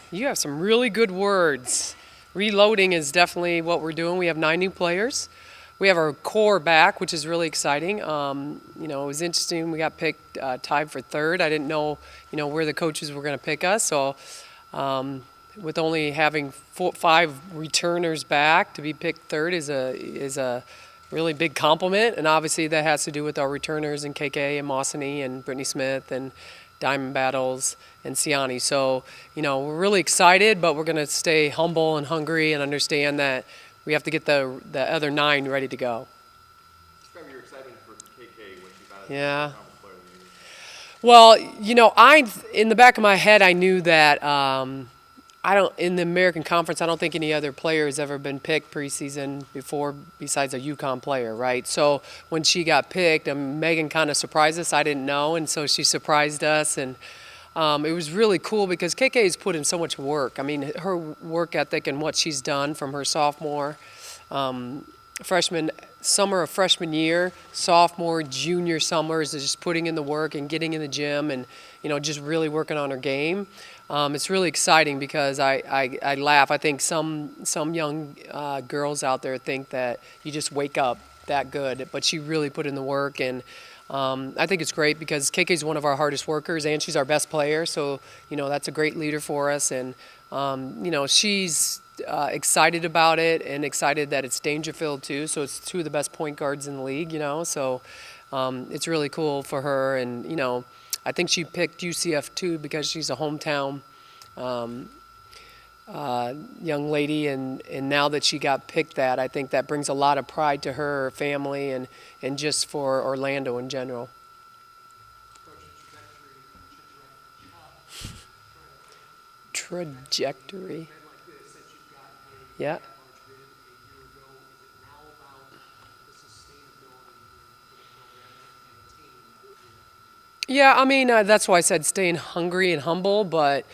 You have some really good words. Reloading is definitely what we're doing. We have 9 new players. We have our core back, which is really exciting. It was interesting. We got picked tied for third. I didn't know, where the coaches were going to pick us. So with only having 5 returners back, to be picked third is a really big compliment. And obviously that has to do with our returners and KK and Mossany and Brittany Smith and Diamond Battles and Siani. So, we're really excited, but we're going to stay humble and hungry and understand that we have to get the other 9 ready to go. Describe your excitement for KK when she got it. Yeah. Well, in the back of my head, I knew that in the American Conference, I don't think any other player has ever been picked preseason before besides a UConn player, right? So when she got picked, Megan kind of surprised us. I didn't know, and so she surprised us. And it was really cool because KK has put in so much work. I mean, her work ethic and what she's done from her sophomore, summer of freshman year, sophomore, junior summers, is just putting in the work and getting in the gym and, just really working on her game. It's really exciting because I laugh. I think some young girls out there think that you just wake up that good, but she really put in the work, and I think it's great because KK is one of our hardest workers, and she's our best player. So that's a great leader for us, and she's excited about it and excited that it's Dangerfield too. So it's 2 of the best point guards in the league. So it's really cool for her, and I think she picked UCF too because she's a hometown young lady, and now that she got picked I think that brings a lot of pride to her family and just for Orlando in general. Trajectory. Yeah. Yeah, I mean, that's why I said staying hungry and humble, but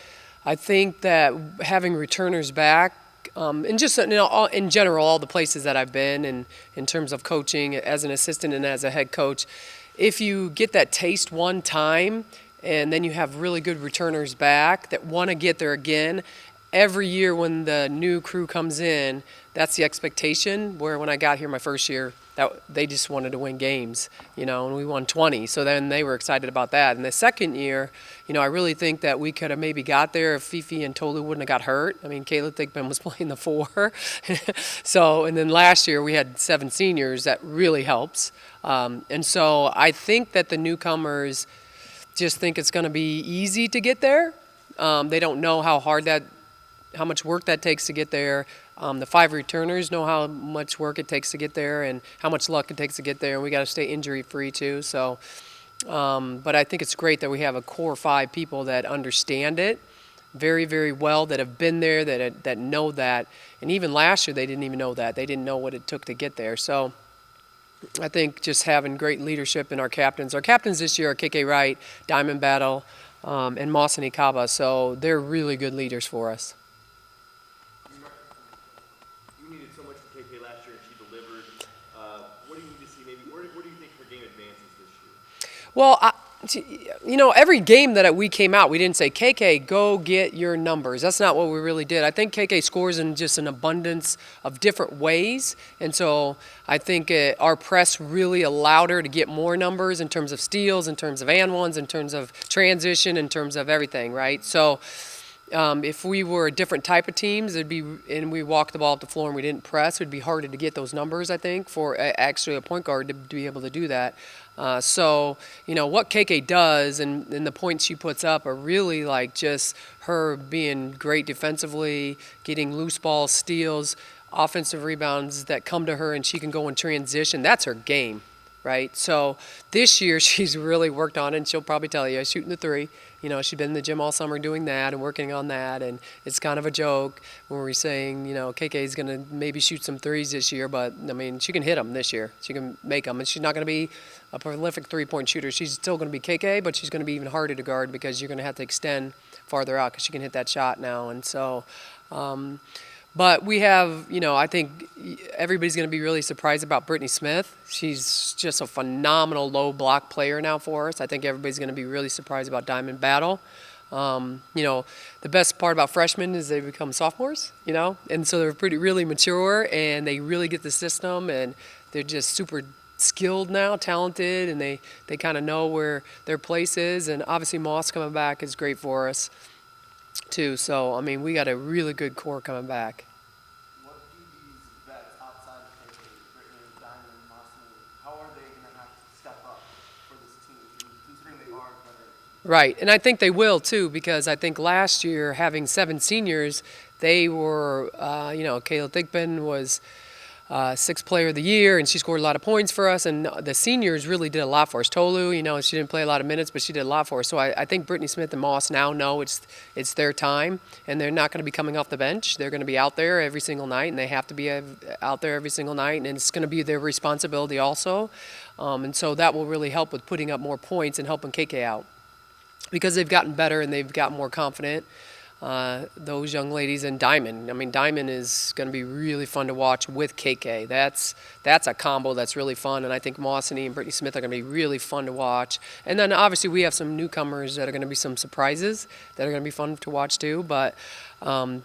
I think that having returners back, and just in general, all the places that I've been and in terms of coaching as an assistant and as a head coach, if you get that taste one time and then you have really good returners back that want to get there again, every year when the new crew comes in, that's the expectation, where when I got here my first year, they just wanted to win games, and we won 20. So then they were excited about that. And the second year, I really think that we could have maybe got there if Fifi and Tolu wouldn't have got hurt. I mean, Kayla Thigpen was playing the 4. So, and then last year we had 7 seniors. That really helps. And so I think that the newcomers just think it's going to be easy to get there. They don't know how much work that takes to get there. The 5 returners know how much work it takes to get there and how much luck it takes to get there, and we got to stay injury-free too. So, but I think it's great that we have a core 5 people that understand it very, very well, that have been there, that know that. And even last year, they didn't even know that. They didn't know what it took to get there. So I think just having great leadership in our captains. Our captains this year are KK Wright, Diamond Battle, and Mossany Kaba. So they're really good leaders for us. You needed so much from KK last year, and she delivered. What do you need to see? Maybe where do you think her game advances this year? Well, every game that we came out, we didn't say, KK, go get your numbers. That's not what we really did. I think KK scores in just an abundance of different ways. And so I think our press really allowed her to get more numbers in terms of steals, in terms of and ones, in terms of transition, in terms of everything, right? So if we were a different type of teams, and we walked the ball up the floor and we didn't press, it'd be harder to get those numbers, I think, for actually a point guard to be able to do that. So, what KK does and the points she puts up are really like just her being great defensively, getting loose balls, steals, offensive rebounds that come to her and she can go in transition. That's her game, right? So this year she's really worked on it, and she'll probably tell you, shooting the 3. She's been in the gym all summer doing that and working on that, and it's kind of a joke when we're saying, KK is going to maybe shoot some 3s this year, but, I mean, she can hit them this year. She can make them, and she's not going to be a prolific 3-point shooter. She's still going to be KK, but she's going to be even harder to guard because you're going to have to extend farther out because she can hit that shot now. And so but we have, I think everybody's going to be really surprised about Brittany Smith. She's just a phenomenal low block player now for us. I think everybody's going to be really surprised about Diamond Battle. The best part about freshmen is they become sophomores, and so they're really mature and they really get the system and they're just super skilled now, talented, and they kind of know where their place is. And obviously Moss coming back is great for us too. So, we got a really good core coming back. What do these vets outside of KK, Brittany, Diamond, Mossman, how are they going to have to step up for this team, considering they are veterans? Right, and I think they will too, because I think last year, having 7 seniors, they were, Kayla Thigpen was sixth player of the year, and she scored a lot of points for us, and the seniors really did a lot for us. Tolu, she didn't play a lot of minutes, but she did a lot for us. So I think Brittany Smith and Moss now know it's their time, and they're not going to be coming off the bench. They're going to be out there every single night, and they have to be out there every single night, and it's going to be their responsibility also. And so that will really help with putting up more points and helping KK out, because they've gotten better and they've gotten more confident. Those young ladies, and Diamond. Diamond is going to be really fun to watch with KK. That's a combo that's really fun, and I think Mossany and Brittany Smith are going to be really fun to watch. And then obviously we have some newcomers that are going to be some surprises that are going to be fun to watch too, but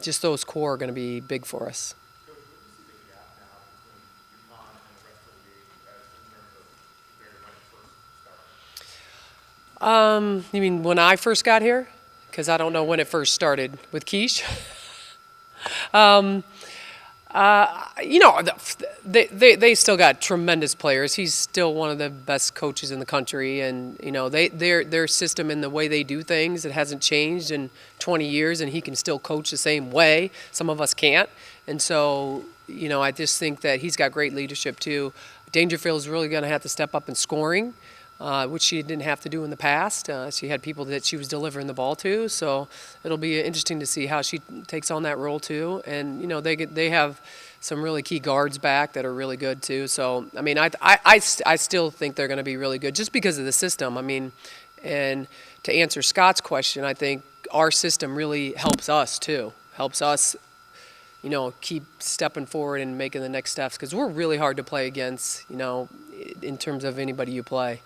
just those core are going to be big for us. Coach, what do you see the gap now between UConn and the rest of the league in terms of compared to when it first started? You mean when I first got here? Because I don't know when it first started with Keish. They still got tremendous players. He's still one of the best coaches in the country, and their system and the way they do things, it hasn't changed in 20 years, and he can still coach the same way. Some of us can't, and so I just think that he's got great leadership too. Dangerfield's really going to have to step up in scoring, which she didn't have to do in the past. She had people that she was delivering the ball to, so it'll be interesting to see how she takes on that role too. And they have some really key guards back that are really good too. So I still think they're going to be really good just because of the system. And to answer Scott's question, I think our system really helps us too. Helps us, keep stepping forward and making the next steps, because we're really hard to play against, in terms of anybody you play.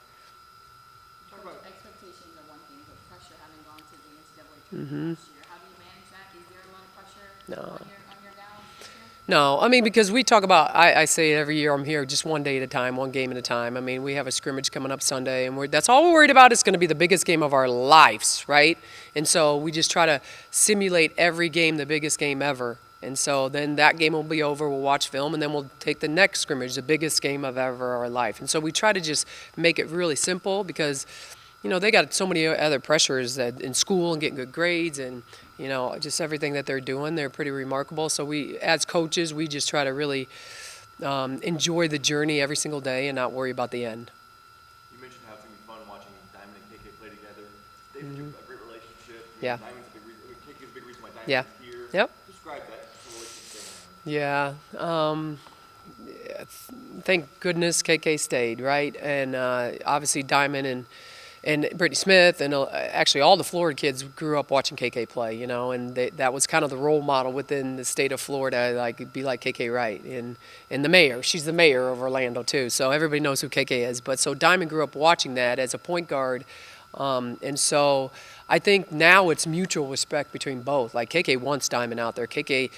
Expectations are one thing, but pressure, having gone to the NCAA tournament last year, how do you manage that? Is there a lot of pressure on your gals this year? No, because we talk about, I say every year I'm here just one day at a time, one game at a time. We have a scrimmage coming up Sunday, and that's all we're worried about. It's going to be the biggest game of our lives, right? And so we just try to simulate every game, the biggest game ever. And so then that game will be over, we'll watch film, and then we'll take the next scrimmage, the biggest game of ever our life. And so we try to just make it really simple, because they got so many other pressures that in school and getting good grades and, just everything that they're doing. They're pretty remarkable. So we, as coaches, we just try to really enjoy the journey every single day and not worry about the end. You mentioned how it's going to be fun watching Diamond and KK play together. They have a great relationship. Yeah. Diamond's a big reason, KK's a big reason why Diamond's Yeah. here. Yep. Describe that relationship. Yeah. Thank goodness KK stayed, right? And obviously Diamond and Brittany Smith and actually all the Florida kids grew up watching KK play, and that was kind of the role model within the state of Florida, be like KK Wright. And the mayor, she's the mayor of Orlando too, so everybody knows who KK is. But so Diamond grew up watching that as a point guard, and so I think now it's mutual respect between both. Like KK wants Diamond out there. KK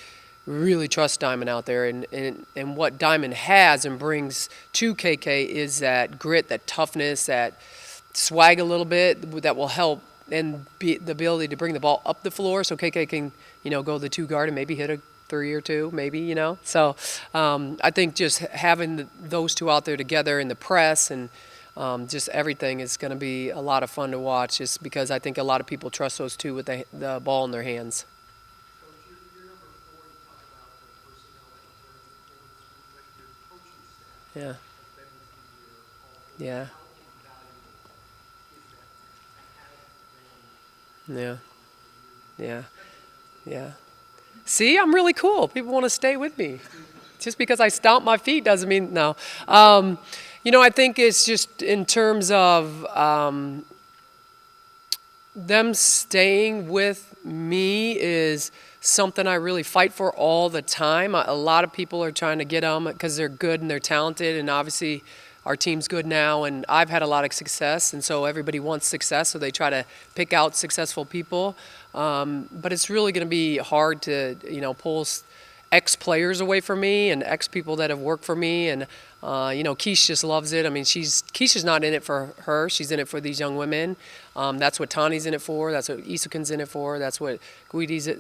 really trusts Diamond out there, and what Diamond has and brings to KK is that grit, that toughness, that swag a little bit that will help, and the ability to bring the ball up the floor so KK can, go the 2 guard and maybe hit a 3 or 2, maybe, So I think just having those two out there together in the press and just everything is going to be a lot of fun to watch, just because I think a lot of people trust those two with the ball in their hands. Coach, you're number 4. You talk about the personnel that you learned with your coaching staff. Yeah. That's been with you all. Yeah. Yeah. Yeah. Yeah. See, I'm really cool. People want to stay with me. Just because I stomp my feet doesn't mean no. I think it's just in terms of them staying with me is something I really fight for all the time. A lot of people are trying to get them because they're good and they're talented, and obviously our team's good now, and I've had a lot of success, and so everybody wants success, so they try to pick out successful people. But it's really going to be hard to, pull ex-players away from me and ex-people that have worked for me. And, Keish just loves it. I mean, Keisha's not in it for her. She's in it for these young women. That's what Tani's in it for. That's what Isukin's in it for. That's what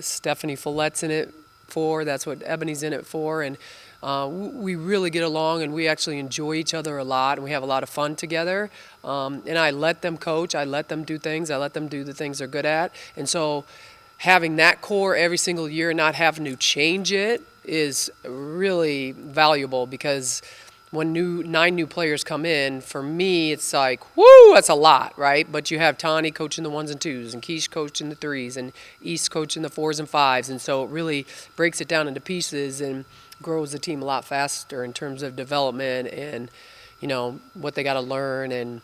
Stephanie Follett's in it for. That's what Ebony's in it for. And we really get along, and we actually enjoy each other a lot, and we have a lot of fun together. And I let them coach. I let them do things. I let them do the things they're good at. And so having that core every single year and not having to change it is really valuable, because when 9 new players come in, for me, it's like, whoo, that's a lot, right? But you have Tani coaching the 1s and 2s, and Keish coaching the 3s, and East coaching the 4s and 5s. And so it really breaks it down into pieces and grows the team a lot faster in terms of development and, what they got to learn, and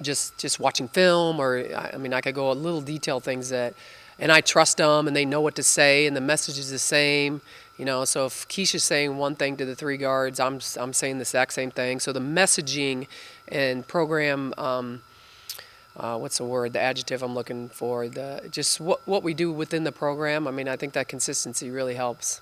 just watching film, or, I could go a little detail things that, and I trust them, and they know what to say, and the message is the same. So if Keisha's saying one thing to the 3 guards, I'm saying the exact same thing. So the messaging and program, what's the word, the adjective I'm looking for, just what we do within the program, I think that consistency really helps.